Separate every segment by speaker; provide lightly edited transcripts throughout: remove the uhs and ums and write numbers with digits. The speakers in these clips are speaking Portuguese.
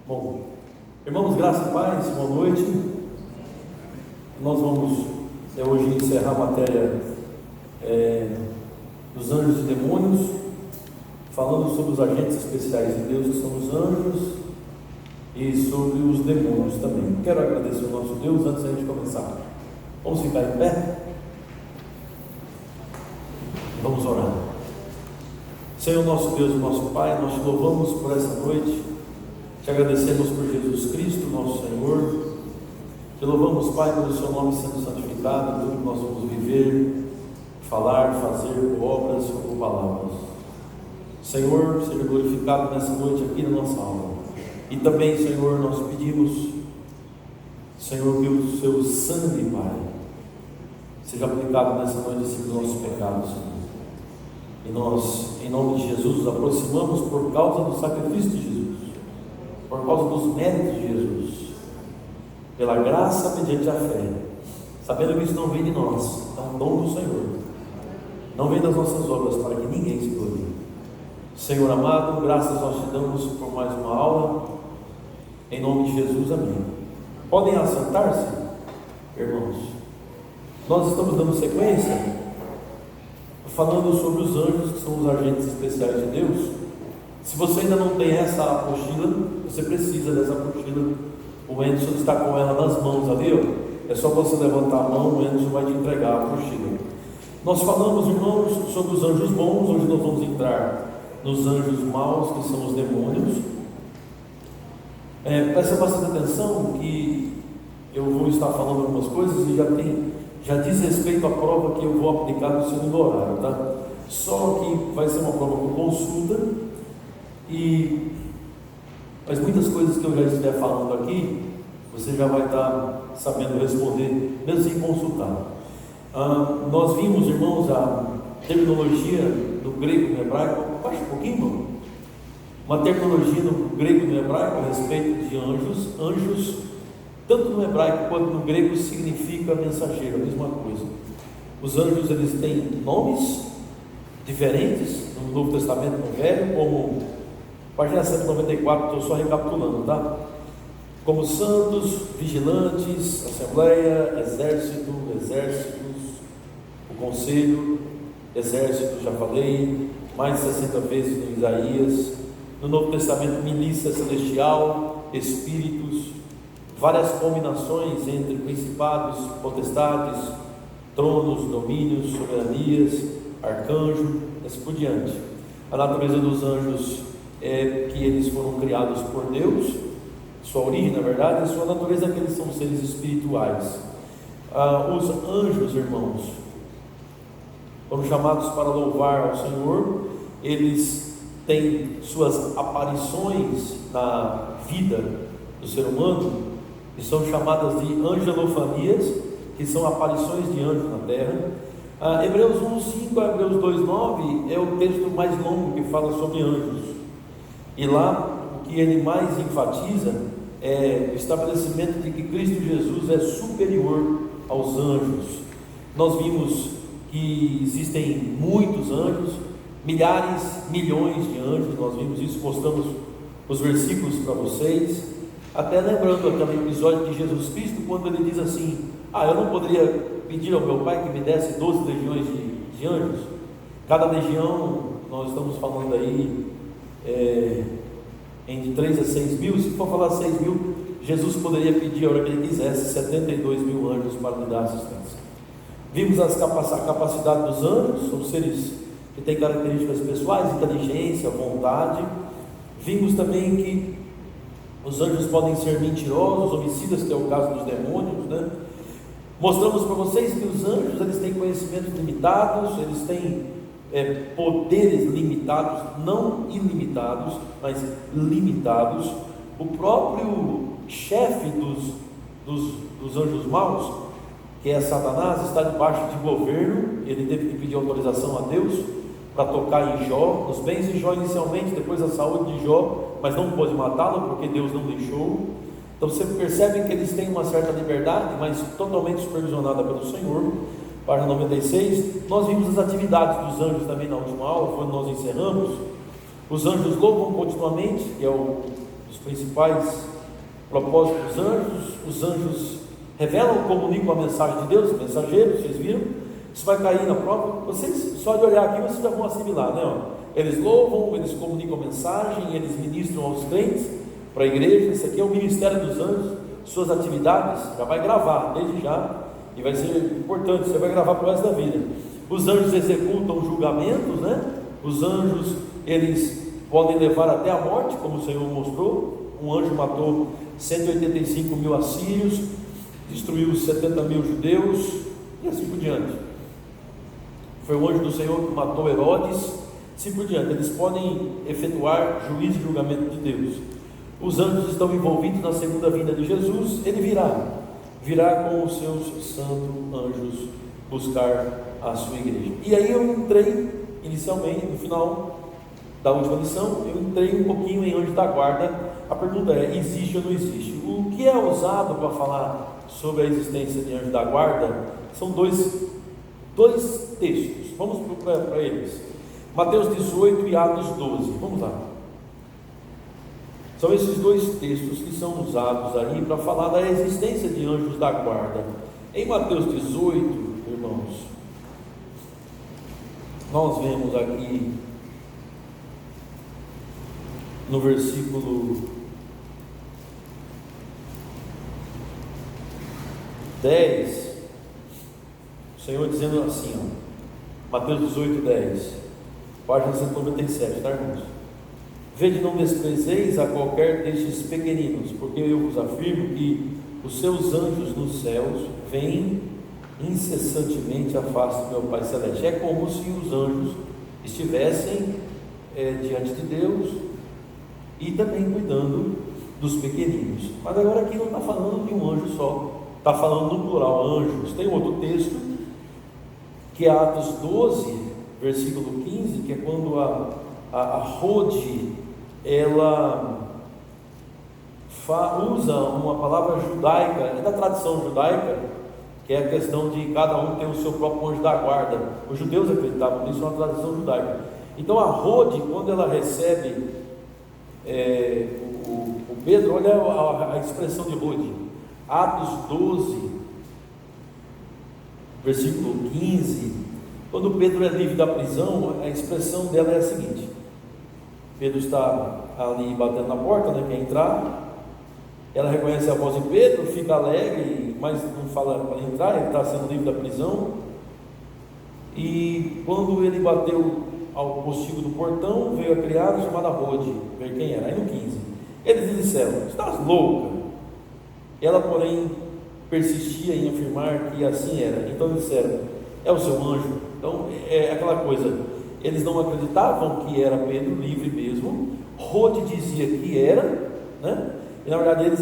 Speaker 1: Bom, irmãos, graça e paz, boa noite. Nós vamos hoje encerrar a matéria dos anjos e demônios, falando sobre os agentes especiais de Deus, que são os anjos, e sobre os demônios também. Quero agradecer ao nosso Deus antes da gente começar. Vamos ficar em pé? Vamos orar. Senhor nosso Deus e nosso Pai, nós te louvamos por essa noite, te agradecemos por Jesus Cristo, nosso Senhor, te louvamos, Pai, pelo seu nome sendo santificado, tudo que nós vamos viver, falar, fazer, por obras ou por palavras. Senhor, seja glorificado nessa noite aqui na nossa aula. E também, Senhor, nós pedimos, Senhor, que o seu sangue, Pai, seja aplicado nessa noite sobre os nossos pecados, Senhor. E nós, em nome de Jesus, nos aproximamos por causa do sacrifício de Jesus, por causa dos méritos de Jesus, pela graça mediante a fé, sabendo que isso não vem de nós, é um dom do Senhor, não vem das nossas obras, para que ninguém se glorie. Senhor amado, graças nós te damos por mais uma aula, em nome de Jesus, amém. Podem assentar-se, irmãos. Nós estamos dando sequência, falando sobre os anjos, que são os agentes especiais de Deus. Se você ainda não tem essa apostila, você precisa dessa apostila. O Anderson está com ela nas mãos ali, ó. É só você levantar a mão, o Anderson vai te entregar a apostila. Nós falamos, irmãos, sobre os anjos bons. Hoje nós vamos entrar nos anjos maus, que são os demônios. Presta bastante atenção, que eu vou estar falando algumas coisas e já diz respeito à prova que eu vou aplicar no segundo horário, tá? Só que vai ser uma prova com consulta, mas muitas coisas que eu já estiver falando aqui, você já vai estar sabendo responder, mesmo sem consultar. Nós vimos, irmãos, a terminologia do grego e do hebraico. Baixa um pouquinho, irmão. Uma terminologia no grego e no hebraico a respeito de anjos. Anjos, tanto no hebraico quanto no grego, significa mensageiro, a mesma coisa. Os anjos, eles têm nomes diferentes no Novo Testamento e no Velho, como página 194, estou só recapitulando, tá? Como santos, vigilantes, assembleia, exércitos, o conselho, exército, já falei, mais de 60 vezes no Isaías. No Novo Testamento, milícia celestial, espíritos, várias combinações entre principados, potestades, tronos, domínios, soberanias, arcanjo, assim por diante. A natureza dos anjos é que eles foram criados por Deus, sua origem, na verdade, e sua natureza é que eles são seres espirituais. Os anjos, irmãos, foram chamados para louvar ao Senhor. Eles têm suas aparições na vida do ser humano, e são chamadas de angelofanias, que são aparições de anjos na terra. Hebreus 1:5 a Hebreus 2:9 é o texto mais longo que fala sobre anjos, e lá o que ele mais enfatiza é o estabelecimento de que Cristo Jesus é superior aos anjos. Nós vimos que existem muitos anjos, milhares, milhões de anjos. Nós vimos isso, mostramos os versículos para vocês, até lembrando aquele episódio de Jesus Cristo, quando ele diz assim: eu não poderia pedir ao meu Pai que me desse 12 legiões de anjos. Cada legião, nós estamos falando aí entre 3 a 6 mil. Se for falar 6 mil, Jesus poderia pedir a hora que ele quisesse 72 mil anjos para lhe dar assistência. Vimos a capacidade dos anjos, são seres que têm características pessoais, inteligência, vontade. Vimos também que os anjos podem ser mentirosos, homicidas, que é o caso dos demônios, né? Mostramos para vocês que os anjos, eles têm conhecimentos limitados, eles têm poderes limitados, não ilimitados, mas limitados. O próprio chefe dos anjos maus, que é Satanás, está debaixo de governo. Ele teve que pedir autorização a Deus para tocar em Jó, nos bens de Jó inicialmente, depois a saúde de Jó, mas não pôde matá-lo porque Deus não deixou. Então você percebe que eles têm uma certa liberdade, mas totalmente supervisionada pelo Senhor. Página 96, nós vimos as atividades dos anjos também na última aula, quando nós encerramos. Os anjos louvam continuamente, que é um dos principais propósitos dos anjos. Os anjos revelam, comunicam a mensagem de Deus, mensageiros, vocês viram? Isso vai cair na prova. Vocês, só de olhar aqui, vocês já vão assimilar, né? Eles louvam, eles comunicam a mensagem, eles ministram aos crentes, para a igreja. Isso aqui é o ministério dos anjos, suas atividades, já vai gravar desde já, e vai ser importante, você vai gravar para o resto da vida. Os anjos executam julgamentos, né? Os anjos, eles podem levar até a morte, como o Senhor mostrou. Um anjo matou 185 mil assírios, destruiu 70 mil judeus, e assim por diante. Foi o anjo do Senhor que matou Herodes, assim por diante. Eles podem efetuar juízo e julgamento de Deus. Os anjos estão envolvidos na segunda vinda de Jesus. Ele virá com os seus santos anjos buscar a sua igreja. E aí eu entrei inicialmente, no final da última lição, eu entrei um pouquinho em anjo da guarda. A pergunta é: existe ou não existe? O que é usado para falar sobre a existência de anjo da guarda são dois textos. Vamos para eles: Mateus 18 e Atos 12. Vamos lá. São esses dois textos que são usados aí para falar da existência de anjos da guarda. Em Mateus 18, irmãos, nós vemos aqui no versículo 10, o Senhor dizendo assim, Mateus 18, 10, página 197, tá, irmãos? Vede, não desprezeis a qualquer destes pequeninos, porque eu vos afirmo que os seus anjos nos céus veem incessantemente a face do meu Pai Celeste. É como se os anjos estivessem diante de Deus e também cuidando dos pequeninos. Mas agora aqui não está falando de um anjo só, está falando no plural, anjos. Tem outro texto que é Atos 12, versículo 15, que é quando a Rode ela usa uma palavra judaica, é da tradição judaica, que é a questão de cada um ter o seu próprio anjo da guarda. Os judeus acreditavam nisso, é uma tradição judaica. Então a Rode, quando ela recebe o Pedro, olha a expressão de Rode, Atos 12, versículo 15, quando Pedro é livre da prisão, a expressão dela é a seguinte: Pedro está ali batendo na porta, né, quer entrar, ela reconhece a voz de Pedro, fica alegre, mas não fala para entrar, ele está sendo livre da prisão. E quando ele bateu ao postigo do portão, veio a criada chamada Rode, ver quem era. Aí no 15, eles lhe disseram: estás louca? Ela, porém, persistia em afirmar que assim era. Então eles disseram: é o seu anjo. Então é aquela coisa, eles não acreditavam que era Pedro livre mesmo. Rode dizia que era, né? E na verdade eles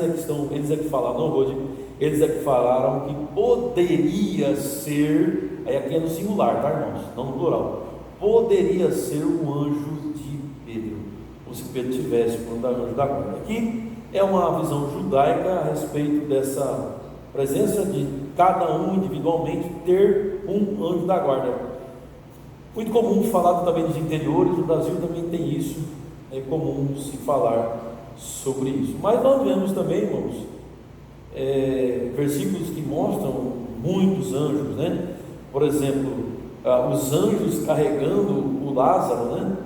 Speaker 1: é que falaram, não Rode, eles é que falaram que poderia ser, aí aqui é no singular, tá, irmãos? Não no plural. Poderia ser o anjo de Pedro, como se Pedro tivesse o anjo da guarda. Aqui é uma visão judaica a respeito dessa presença de cada um individualmente ter um anjo da guarda. Muito comum falar também dos interiores, no Brasil também tem isso, é comum se falar sobre isso. Mas nós vemos também, irmãos, versículos que mostram muitos anjos, né? Por exemplo, os anjos carregando o Lázaro, né?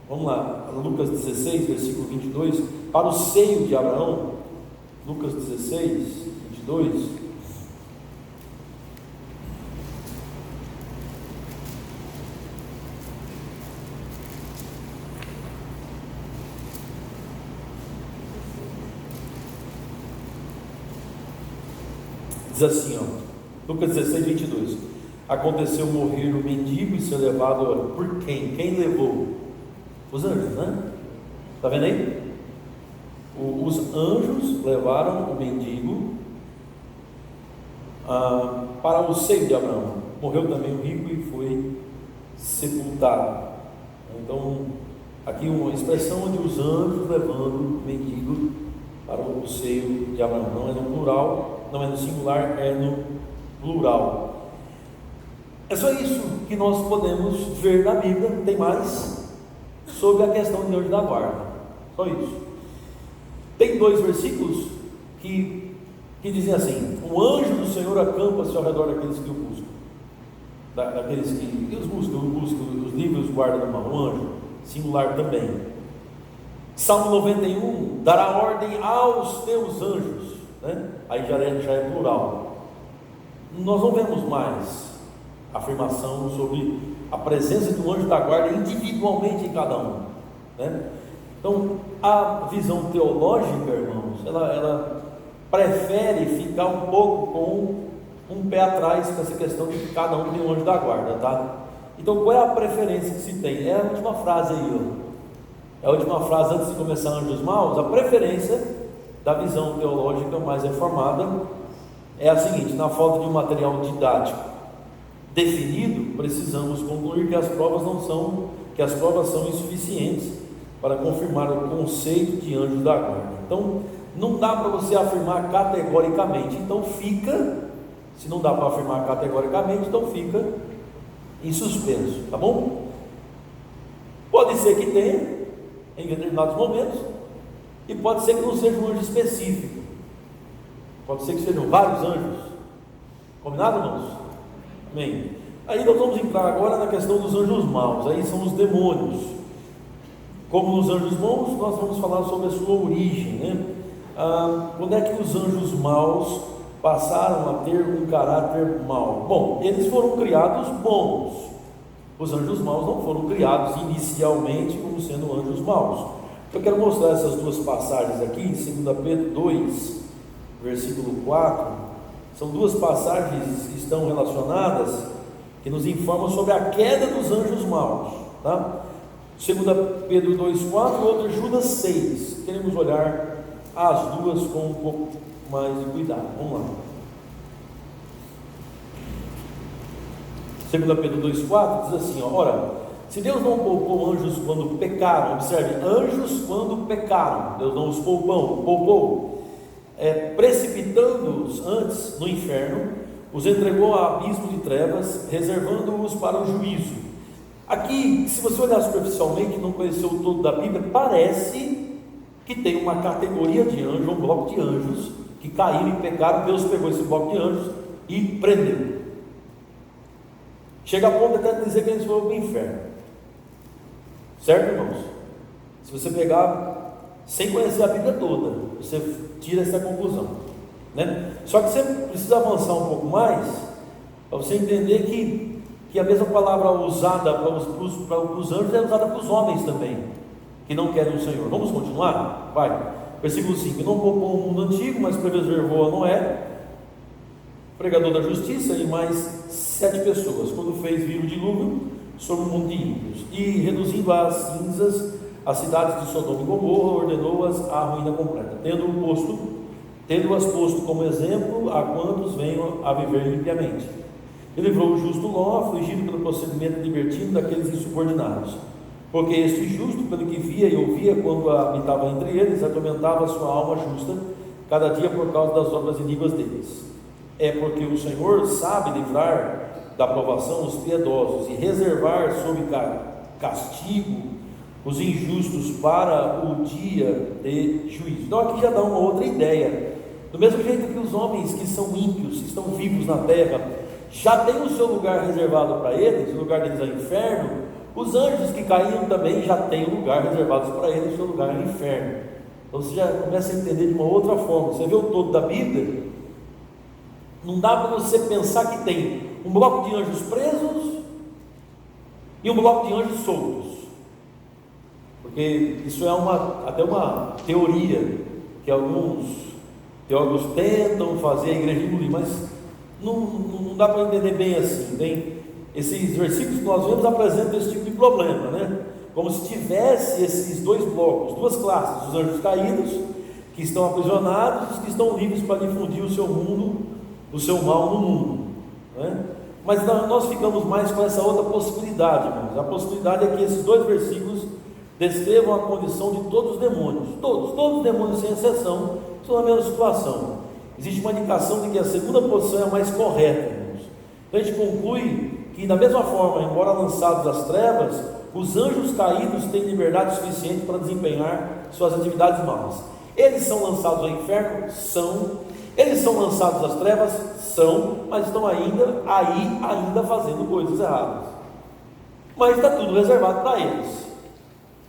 Speaker 1: Vamos lá, Lucas 16, versículo 22, para o seio de Abraão. Lucas 16, 22. Diz assim, Lucas 16, 22. Aconteceu morrer o mendigo e ser levado por quem? Quem levou? Os anjos, né? Está vendo aí? Os anjos levaram o mendigo para o seio de Abraão. Morreu também o rico e foi sepultado. Então, aqui uma expressão de os anjos levando o mendigo para o seio de Abraão. Não é no plural, não é no singular, é no plural. É só isso que nós podemos ver na Bíblia, não tem mais, sobre a questão de anjo da guarda. Só isso. tem 2 versículos que dizem assim: o anjo do Senhor acampa-se ao redor daqueles que o buscam, daqueles que os buscam, os livros guardam na mão, o anjo, singular também. Salmo 91, dará ordem aos teus anjos, né? Aí já é plural. Nós não vemos mais afirmação sobre a presença do anjo da guarda individualmente em cada um, né? Então, a visão teológica, irmãos, ela prefere ficar um pouco com um pé atrás com essa questão de que cada um tem um anjo da guarda, tá? Então, qual é a preferência que se tem? É a última frase aí, ó. É a última frase antes de começar Anjos Maus. A preferência da visão teológica mais reformada é a seguinte: na falta de um material didático definido, precisamos concluir que as provas são insuficientes para confirmar o conceito de anjos da guarda. Então, não dá para você afirmar categoricamente. Então se não dá para afirmar categoricamente, então fica em suspenso, tá bom? Pode ser que tenha em determinados momentos, e pode ser que não seja um anjo específico, pode ser que sejam vários anjos. Combinado, irmãos? Amém. Aí nós vamos entrar agora na questão dos anjos maus. Aí são os demônios. Como nos anjos bons, nós vamos falar sobre a sua origem, né? Quando é que os anjos maus passaram a ter um caráter mau? Bom, eles foram criados bons. Os anjos maus não foram criados inicialmente como sendo anjos maus. Eu quero mostrar essas duas passagens aqui, em 2 Pedro 2, versículo 4. São duas passagens que estão relacionadas, que nos informam sobre a queda dos anjos maus, tá? 2 Pedro 2,4 e outra Judas 6. Queremos olhar as duas com um pouco mais de cuidado. Vamos lá. 2 Pedro 2,4 diz assim: ora, se Deus não poupou anjos quando pecaram, observe, anjos quando pecaram, Deus não os poupou, precipitando-os antes no inferno, os entregou a abismo de trevas, reservando-os para o juízo. Aqui, se você olhar superficialmente, não conheceu o todo da Bíblia, parece que tem uma categoria de anjos, um bloco de anjos que caíram e pecaram. Deus pegou esse bloco de anjos e prendeu. Chega a ponto até de dizer que eles foram para o inferno. Certo, irmãos? Se você pegar sem conhecer a Bíblia toda, você tira essa conclusão, né? Só que você precisa avançar um pouco mais para você entender que a mesma palavra usada para os anjos é usada para os homens também, que não querem o Senhor. Vamos continuar? Vai. Versículo 5: não poupou o mundo antigo, mas preservou a Noé, pregador da justiça, e mais 7 pessoas, quando fez vir o dilúvio sobre o mundo de ímpios, e reduzindo às cinzas as cidades de Sodoma e Gomorra, ordenou-as à ruína completa, tendo-as posto como exemplo a quantos venham a viver limpiamente. E livrou o justo Ló, afligido pelo procedimento libertino daqueles insubordinados, porque este justo, pelo que via e ouvia quando habitava entre eles, atormentava a sua alma justa cada dia por causa das obras iníquas deles. É porque o Senhor sabe livrar da provação os piedosos e reservar sob castigo os injustos para o dia de juízo. Então aqui já dá uma outra ideia. Do mesmo jeito que os homens que são ímpios, que estão vivos na terra, já têm o seu lugar reservado para eles, o lugar deles é o inferno, os anjos que caíram também já têm um lugar reservado para eles, o seu lugar é o inferno. Então você já começa a entender de uma outra forma. Você vê o todo da Bíblia, não dá para você pensar que tem um bloco de anjos presos e um bloco de anjos soltos, porque isso é até uma teoria que alguns teólogos tentam fazer a igreja engolir, mas não dá para entender bem assim. Esses versículos que nós vemos apresentam esse tipo de problema, né? Como se tivesse esses dois blocos, duas classes: os anjos caídos, que estão aprisionados, e os que estão livres para difundir o seu mal no mundo, né? Mas nós ficamos mais com essa outra possibilidade, irmãos. A possibilidade é que esses dois versículos descrevam a condição de todos os demônios. Todos os demônios, sem exceção, estão na mesma situação. Existe uma indicação de que a segunda posição é a mais correta, irmãos. Então a gente conclui que, da mesma forma, embora lançados às trevas, os anjos caídos têm liberdade suficiente para desempenhar suas atividades maus. Eles são lançados ao inferno? São. Eles são lançados às trevas? São, mas estão ainda fazendo coisas erradas. Mas está tudo reservado para eles.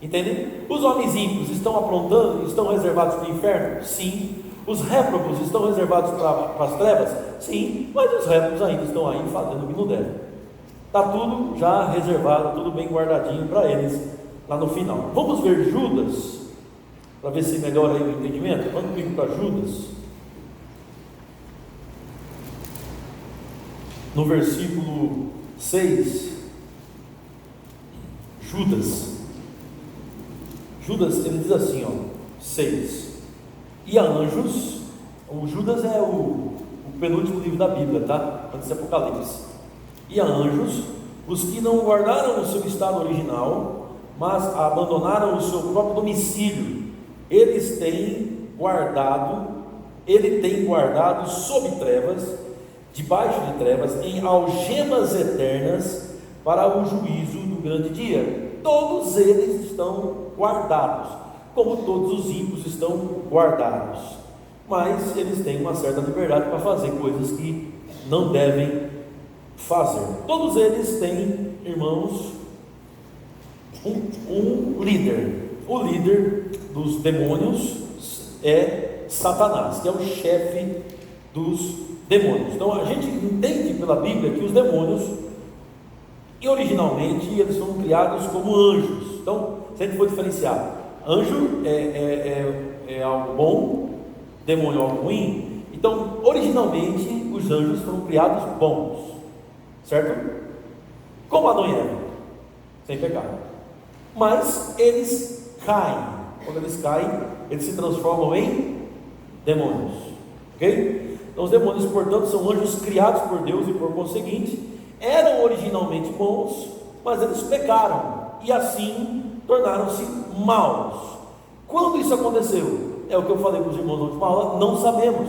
Speaker 1: Entendem? Os homens ímpios estão aprontando, estão reservados para o inferno? Sim. Os réprobos estão reservados para as trevas? Sim, mas os réprobos ainda estão aí fazendo o que não devem. Está tudo já reservado, tudo bem guardadinho para eles lá no final. Vamos ver Judas, para ver se melhora aí o entendimento. Vamos comigo para Judas, no versículo 6. Judas, ele diz assim, 6: e a anjos. O Judas é o penúltimo livro da Bíblia, tá? Antes de Apocalipse. E a anjos, os que não guardaram o seu estado original, mas abandonaram o seu próprio domicílio, ele tem guardado sob trevas, debaixo de trevas, em algemas eternas, para o juízo do grande dia. Todos eles estão guardados, como todos os ímpios estão guardados, mas eles têm uma certa liberdade para fazer coisas que não devem fazer. Todos eles têm, irmãos, um líder. O líder dos demônios é Satanás, que é o chefe dos demônios. Então a gente entende pela Bíblia que os demônios, e originalmente, eles foram criados como anjos. Então, se a gente for diferenciar, anjo é algo bom, demônio é algo ruim. Então, originalmente, os anjos foram criados bons, certo? Como Adão e Eva, sem pecado. Mas eles caem. Quando eles caem, eles se transformam em demônios, ok? Então, os demônios, portanto, são anjos criados por Deus e, por conseguinte, eram originalmente bons, mas eles pecaram e assim tornaram-se maus. Quando isso aconteceu? É o que eu falei para os irmãos na última aula, não sabemos.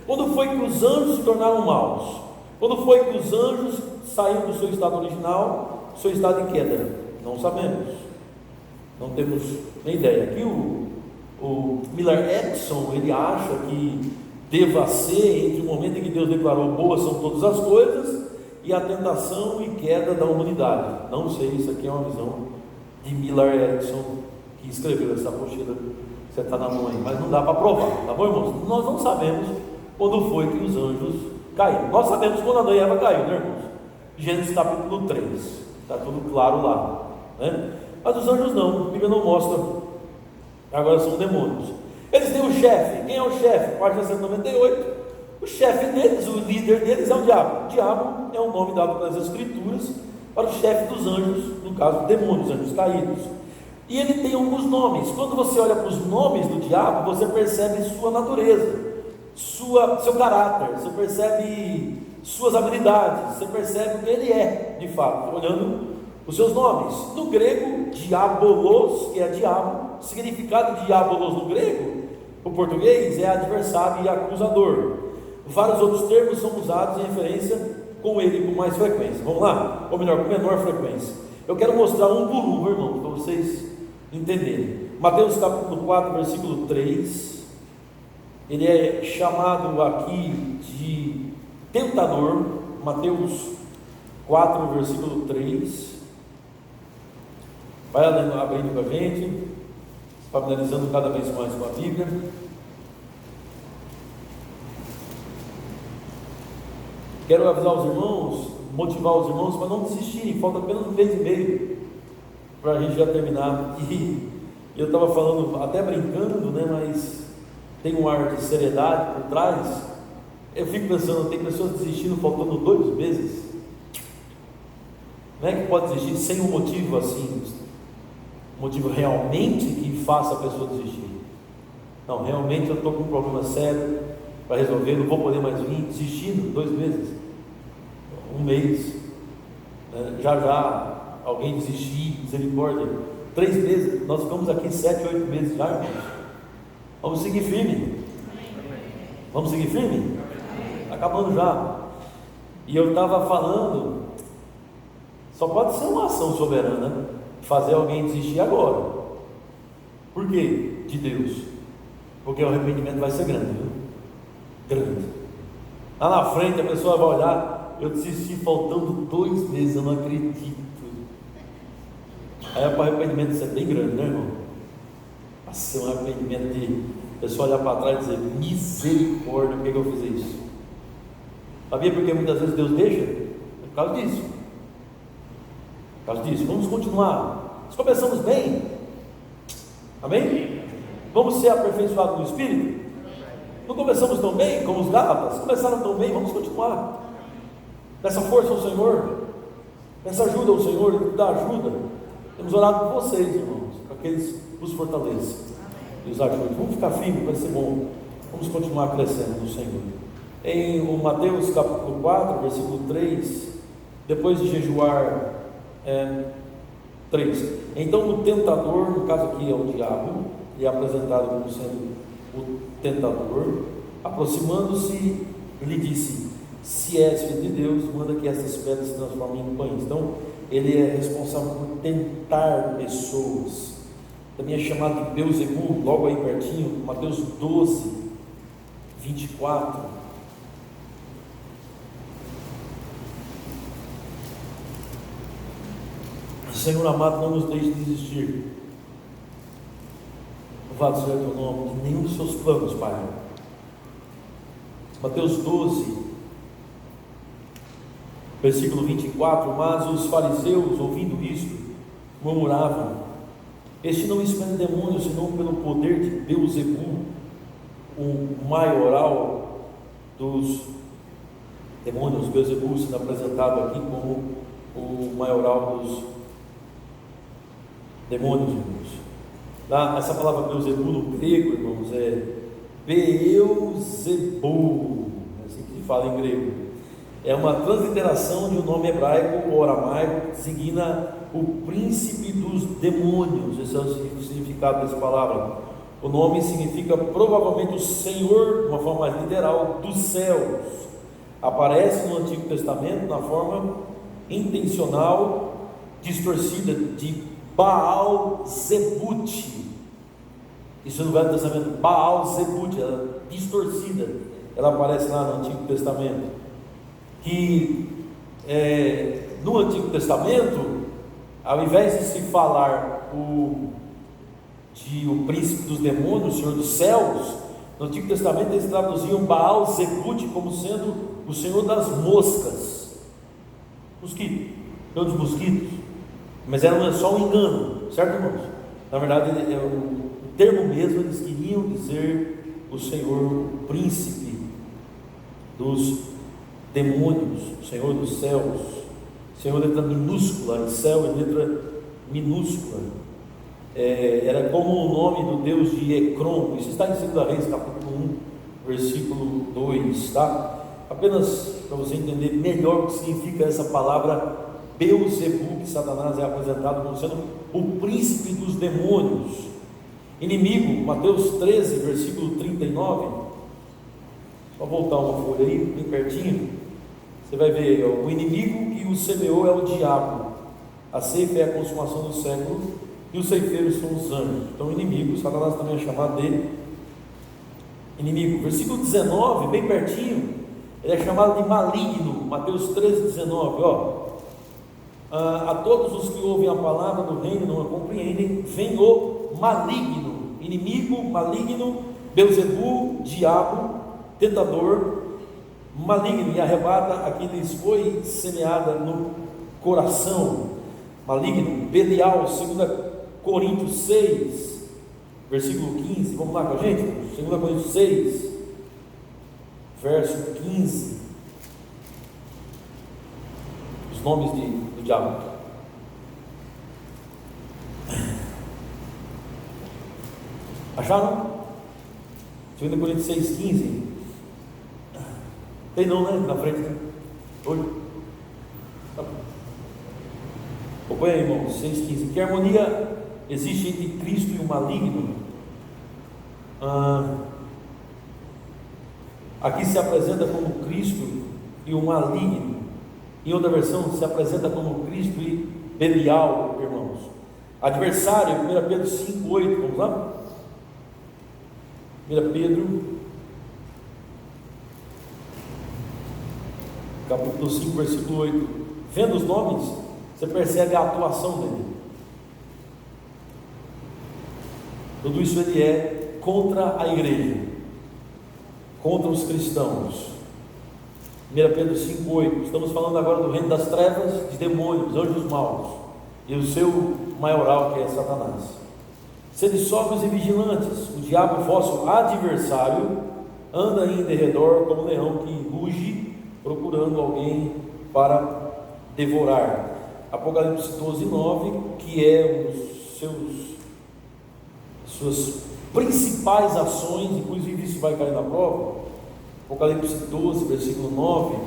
Speaker 1: Quando foi que os anjos se tornaram maus? Quando foi que os anjos saíram do seu estado original, seu estado de queda? Não sabemos, não temos nem ideia. Aqui o Miller Edson, ele acha que deva ser entre o momento em que Deus declarou boas são todas as coisas e a tentação e queda da humanidade. Não sei, isso aqui é uma visão de Miller Edson, que escreveu essa apostila que você está na mão aí, mas não dá para provar, tá bom, irmãos? Nós não sabemos quando foi que os anjos caíram. Nós sabemos quando Adão e Eva caiu, né, irmãos? Gênesis capítulo 3, está tudo claro lá, né? Mas os anjos não, a Bíblia não mostra. Agora são demônios. Eles têm um chefe. Quem é o chefe? Página 198. O chefe deles, o líder deles é o diabo. O diabo é um nome dado pelas Escrituras para o chefe dos anjos, no caso, demônios, anjos caídos. E ele tem alguns nomes. Quando você olha para os nomes do diabo, você percebe sua natureza, seu caráter, você percebe suas habilidades, você percebe o que ele é, de fato, olhando os seus nomes. No grego, diabolos, que é diabo, o significado de diabolos no grego, o português, é adversário e acusador. Vários outros termos são usados em referência com ele com mais frequência. Vamos lá? Ou melhor, com menor frequência. Eu quero mostrar um por um, irmão, para vocês entenderem. Mateus capítulo 4, versículo 3. Ele é chamado aqui de tentador. Mateus 4, versículo 3. Vai abrindo com a gente, familiarizando cada vez mais com a Bíblia. Quero avisar os irmãos, motivar os irmãos para não desistirem. Falta apenas um mês e meio para a gente já terminar. E eu estava falando, até brincando, né, mas tem um ar de seriedade por trás. Eu fico pensando, tem pessoas desistindo faltando 2 meses. Não é que pode desistir sem um motivo assim, um motivo realmente que faça a pessoa desistir. Não, realmente eu estou com um problema sério para resolver, não vou poder mais vir, desistindo 2 meses, 1 mês, né? Já alguém desistir, misericórdia, 3 meses, nós ficamos aqui 7, 8 meses já, irmãos. Vamos seguir firme. Vamos seguir firme? Está acabando já. E eu estava falando, só pode ser uma ação soberana fazer alguém desistir agora. Por quê? De Deus. porque o arrependimento vai ser grande, viu? Grande. Lá na frente a pessoa vai olhar: eu desisti faltando 2 meses, eu não acredito. Aí o arrependimento ser bem grande, né, irmão? Vai ser um arrependimento de a pessoa olhar para trás e dizer: misericórdia, por que eu fiz isso? Sabia porque muitas vezes Deus deixa? É por causa disso. Por causa disso. Vamos continuar. Nós começamos bem. Amém? Vamos ser aperfeiçoados no Espírito? Não começamos tão bem como os Gálatas? Começaram tão bem, vamos continuar. Peça força ao Senhor. Peça ajuda ao Senhor, Ele dá ajuda. Temos orado por vocês, irmãos, para que eles os fortaleçam e os ajudem. Vamos ficar firmes, vai ser bom. Vamos continuar crescendo no Senhor. Em Mateus capítulo 4, versículo 3, depois de jejuar 3, então o tentador, no caso aqui é o diabo, e é apresentado como sendo o tentador, aproximando-se, lhe disse: se és filho de Deus, manda que essas pedras se transformem em pães. Então ele é responsável por tentar pessoas. Também é chamado de Beelzebul, logo aí pertinho, Mateus 12, 24. Senhor amado, não nos deixe desistir. Louvado seja o teu nome, de nenhum dos seus planos, Pai. Mateus 12, versículo 24. Mas os fariseus, ouvindo isto, murmuravam: este não expele demônios, senão pelo poder de Beelzebul, o maioral dos demônios. Beelzebul sendo apresentado aqui como o maioral dos demônios, irmãos. Essa palavra Beelzebul no grego, irmãos, é Beelzebul, é assim que se fala em grego. É uma transliteração de um nome hebraico ou aramaico que designa o príncipe dos demônios. Esse é o significado dessa palavra. O nome significa provavelmente o Senhor, de uma forma mais literal, dos céus. Aparece no Antigo Testamento na forma intencional, distorcida, de Baal-Zebut. Isso no Velho Testamento, Baal-Zebut, ela é distorcida, ela aparece lá no Antigo Testamento. Que no Antigo Testamento, ao invés de se falar o príncipe dos demônios, o Senhor dos céus, no Antigo Testamento eles traduziam Baal-Zebut como sendo o Senhor das moscas, mosquitos, Senhor dos mosquitos. Mas era só um engano, certo, irmãos? Na verdade, o termo mesmo, eles queriam dizer o Senhor, o príncipe dos demônios, o Senhor dos céus. Senhor, letra minúscula, e céu é letra minúscula. Era como o nome do Deus de Ecrom. Isso está em 2 Reis, capítulo 1, versículo 2, tá? Apenas para você entender melhor o que significa essa palavra Beelzebul, que Satanás é apresentado como sendo o príncipe dos demônios. Inimigo, Mateus 13, versículo 39. Só voltar uma folha aí, bem pertinho. Você vai ver, o inimigo que o semeou é o diabo. A ceifa é a consumação do século e os ceifeiros são os anjos. Então, inimigo, Satanás também é chamado de inimigo. Versículo 19, bem pertinho, ele é chamado de maligno. Mateus 13, 19, ó. A todos os que ouvem a palavra do reino e não a compreendem, vem o maligno, inimigo, maligno, Beelzebul, diabo, tentador, maligno, e arrebata a que lhes foi semeada no coração. Maligno, Belial, 2 Coríntios 6, versículo 15, vamos lá com a gente? 2 Coríntios 6, verso 15. Os nomes do diabo. Acharam? 2 Coríntios 6, 15. Tem não, né? Na frente. Olha. Põe aí, irmão, 6,15. Que harmonia existe entre Cristo e o maligno? Aqui se apresenta como Cristo e o maligno. Em outra versão, se apresenta como Cristo e Belial, irmãos. Adversário, 1 Pedro 5,8. Vamos lá? 1 Pedro, capítulo 5, versículo 8. Vendo os nomes, você percebe a atuação dele. Tudo isso ele é contra a igreja, contra os cristãos. 1 Pedro 5, 8. Estamos falando agora do reino das trevas, de demônios, anjos maus, e o seu maioral, que é Satanás. Sede sóbrios e vigilantes. O diabo, vosso adversário, anda em derredor como um leão que ruge, procurando alguém para devorar. Apocalipse 12, 9, que é suas principais ações, inclusive isso vai cair na prova. Apocalipse 12, versículo 9,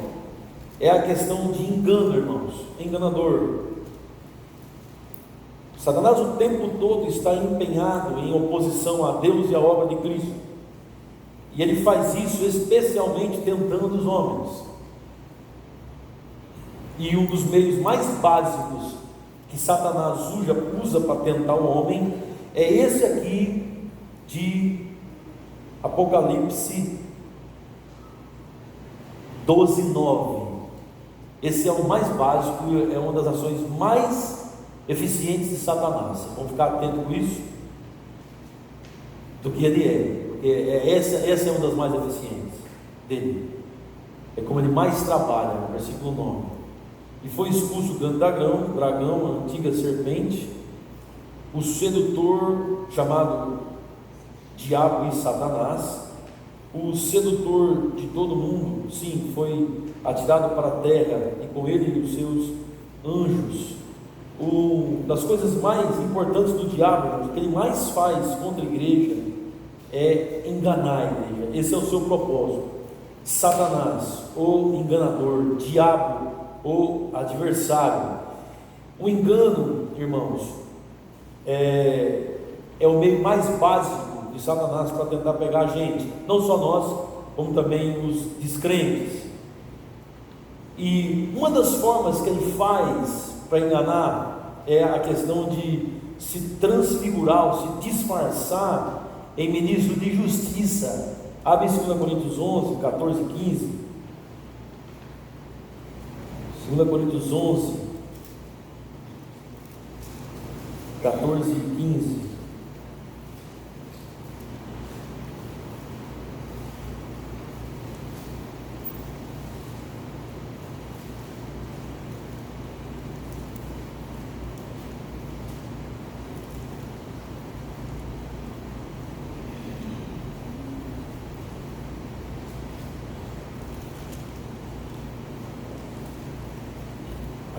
Speaker 1: é a questão de engano, irmãos, enganador. Satanás o tempo todo está empenhado em oposição a Deus e à obra de Cristo, e ele faz isso especialmente tentando os homens. E um dos meios mais básicos que Satanás usa para tentar o homem é esse aqui de Apocalipse 12, 9. Esse é o mais básico, é uma das ações mais eficientes de Satanás. Vamos ficar atento com isso, do que ele é, porque essa é uma das mais eficientes dele, é como ele mais trabalha. Versículo 9: e foi expulso o grande dragão, a antiga serpente, o sedutor, chamado Diabo e Satanás, o sedutor de todo mundo. Sim, foi atirado para a terra, e com ele os seus anjos. Das coisas mais importantes do diabo, o que ele mais faz contra a igreja é enganar a igreja. Esse é o seu propósito. Satanás, o enganador, diabo, o adversário. O engano, irmãos, é o meio mais básico de Satanás para tentar pegar a gente, não só nós, como também os descrentes. E uma das formas que ele faz para enganar é a questão de se transfigurar, ou se disfarçar em ministro de justiça. Abre 2 Coríntios 11, 14 e 15. 2 Coríntios 11, 14 e 15.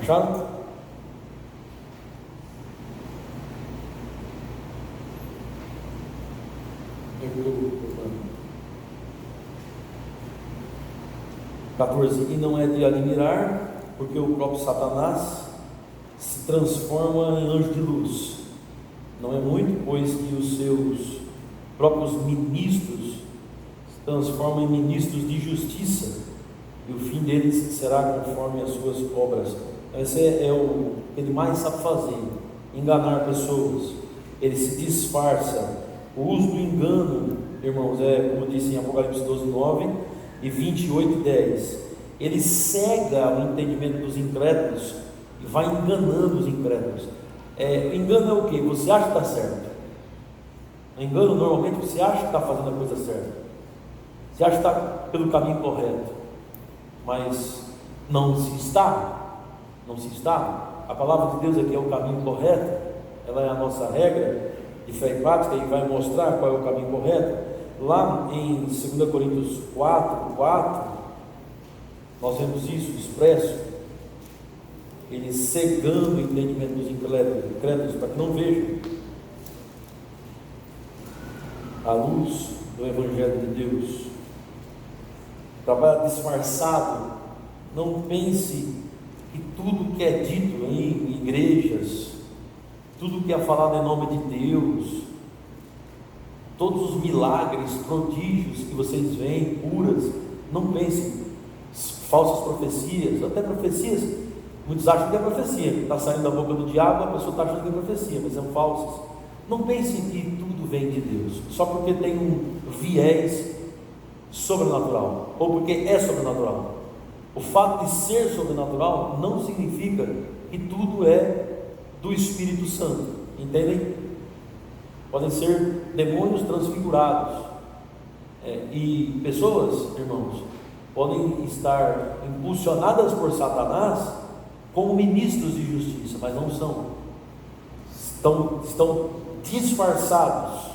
Speaker 1: Acharam? E não é de admirar, porque o próprio Satanás se transforma em anjo de luz. Não é muito, pois que os seus próprios ministros se transformam em ministros de justiça, e o fim deles será conforme as suas obras. Esse é o que ele mais sabe fazer: enganar pessoas. Ele se disfarça. O uso do engano, irmãos, como disse em Apocalipse 12, 9 e 28, 10. Ele cega o entendimento dos incrédulos e vai enganando os incrédulos. Engano é o quê? Você acha que está certo. Engano, normalmente, você acha que está fazendo a coisa certa, você acha que está pelo caminho correto, mas não se está. A palavra de Deus aqui é o caminho correto, ela é a nossa regra de fé e prática, e vai mostrar qual é o caminho correto. Lá em 2 Coríntios 4, 4, nós vemos isso expresso, ele cegando o entendimento dos incrédulos, para que não vejam a luz do Evangelho de Deus. Trabalho disfarçado. Não pense que tudo que é dito em igrejas, tudo que é falado em nome de Deus, todos os milagres, prodígios que vocês veem, curas, não pense falsas profecias, até profecias, muitos acham que é profecia, que está saindo da boca do diabo, a pessoa está achando que é profecia, mas são falsas. Não pense que tudo vem de Deus, só porque tem um viés sobrenatural, ou porque é sobrenatural. O fato de ser sobrenatural não significa que tudo é do Espírito Santo, entendem? Podem ser demônios transfigurados, e pessoas, irmãos, podem estar impulsionadas por Satanás como ministros de justiça, mas não são. Estão disfarçados,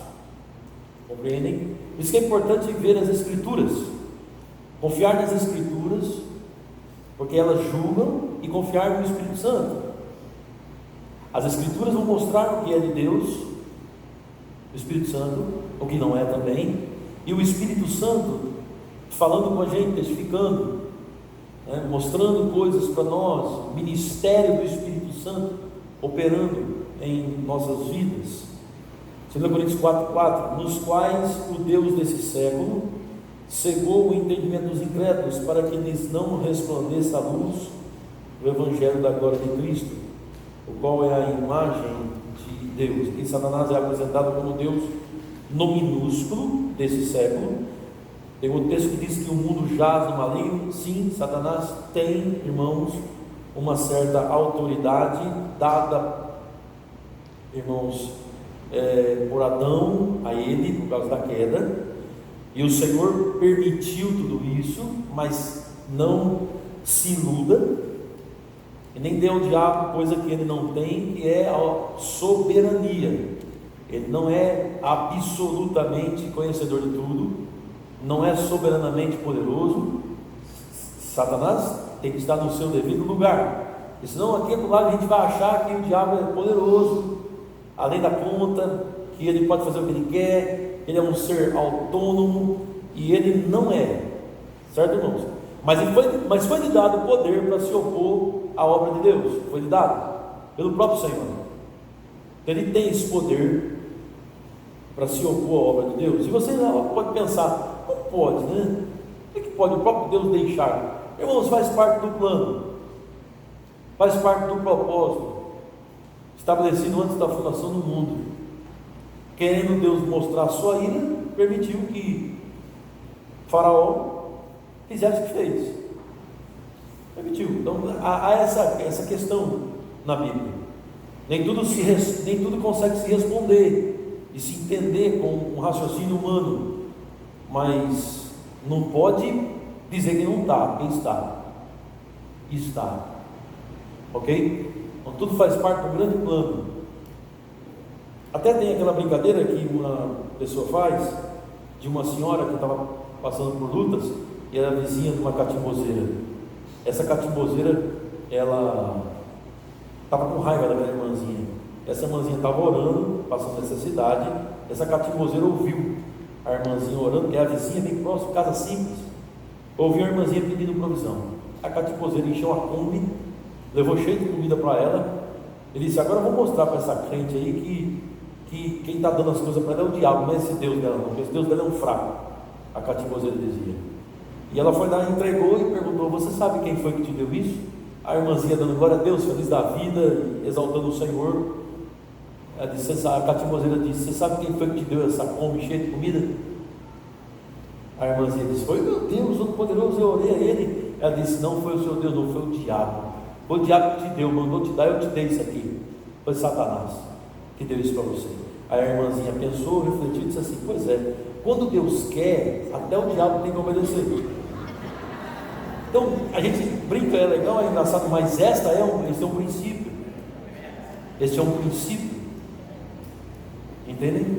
Speaker 1: compreendem? Por isso que é importante ver as Escrituras, confiar nas Escrituras, porque elas julgam, e confiar no Espírito Santo. As Escrituras vão mostrar o que é de Deus, o Espírito Santo, o que não é também, e o Espírito Santo falando com a gente, testificando, mostrando coisas para nós, ministério do Espírito Santo operando em nossas vidas. 2 Coríntios 4,4: nos quais o Deus desse século cegou o entendimento dos incrédulos, para que lhes não resplandeça a luz do Evangelho da glória de Cristo, o qual é a imagem de Deus. E Satanás é apresentado como Deus no minúsculo desse século. Tem um texto que diz que o mundo jaz no maligno. Sim, Satanás tem, irmãos, uma certa autoridade dada, irmãos, por Adão a ele, por causa da queda, e o Senhor permitiu tudo isso, mas não se iluda, e nem deu ao diabo coisa que ele não tem, que é a soberania. Ele não é absolutamente conhecedor de tudo, não é soberanamente poderoso. Satanás tem que estar no seu devido lugar, porque senão aqui do lado a gente vai achar que o diabo é poderoso, além da conta, que ele pode fazer o que ele quer, ele é um ser autônomo, e ele não é, certo, irmãos? Mas foi lhe dado o poder para se opor à obra de Deus, foi lhe dado pelo próprio Senhor. Então ele tem esse poder para se opor à obra de Deus. E você pode pensar, não pode, né? O que pode o próprio Deus deixar? Irmãos, faz parte do plano, faz parte do propósito estabelecido antes da fundação do mundo. Querendo Deus mostrar a sua ira, permitiu que Faraó fizesse o que fez. Permitiu. Então há essa questão na Bíblia. Nem tudo consegue se responder e se entender com um raciocínio humano, mas não pode dizer que não está, quem está. Está. Ok? Então tudo faz parte do grande plano. Até tem aquela brincadeira que uma pessoa faz, de uma senhora que estava passando por lutas, e era vizinha de uma catimbozeira. Essa catimbozeira, ela estava com raiva daquela irmãzinha. Essa irmãzinha estava orando, passando necessidade. Essa catimbozeira ouviu a irmãzinha orando, que é a vizinha bem próxima, casa simples. Ouviu a irmãzinha pedindo provisão. A catimbozeira encheu a Kombi, levou cheio de comida para ela. Ele disse: agora eu vou mostrar para essa crente aí que quem está dando as coisas para ela é o diabo, não é esse Deus dela não, porque esse Deus dela é um fraco. A catimbozeira dizia. E ela foi lá, entregou e perguntou: você sabe quem foi que te deu isso? A irmãzinha dando glória a Deus, feliz da vida, exaltando o Senhor. Ela disse, a catimbozeira disse: você sabe quem foi que te deu essa Kombi cheia de comida? A irmãzinha disse: foi meu Deus, o poderoso, eu orei a ele. Ela disse: não foi o seu Deus, não, foi o diabo. Foi o diabo que te deu, mandou te dar, eu te dei isso aqui. Foi Satanás que deu isso para você. Aí a irmãzinha pensou, refletiu e disse assim: pois é, quando Deus quer, até o diabo tem que obedecer. Então a gente brinca, é legal, é engraçado, mas esse é um princípio. Esse é um princípio, entendem?